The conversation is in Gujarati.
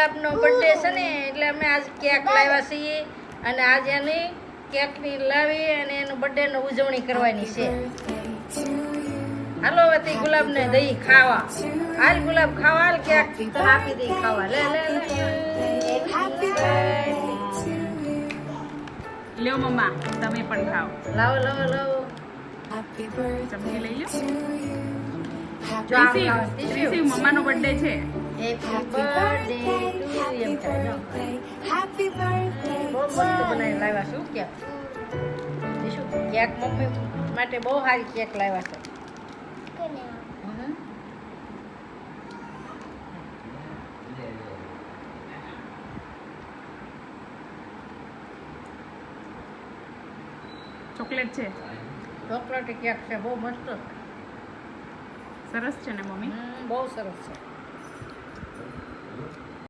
ગુલાબનો બર્થડે છે ને એટલે અમે આજ કેક લાવ્યા છીએ અને આજ એની કેકની લાવી અને એનું બર્થડેની ઉજવણી કરવાની છે. હાલો હવે તે ગુલાબને દઈ ખાવા. હાલ ગુલાબ ખાવા, હાલ કેક તને આપી દઈ ખાવા. લે લે લે. લ્યો મમ્મા, તમે પણ ખાઓ. લાવો લાવો લાવો. ચમચી લઈ લો. જો આમ ત્રીસી, લાવો. ત્રીસી મમ્માનો બર્થડે છે. હેપી બર્થડે ટુ એમ થાય. બહુ મસ્ત બનાવી લાવ્યા છું કેક. શું કેક મમ્મી માટે બહુ સારી કેક લાવ્યા છે. ચોકલેટ છે. ચોકલેટ કેક છે બહુ મસ્ત. સરસ છે ને મમ્મી? બહુ સરસ છે.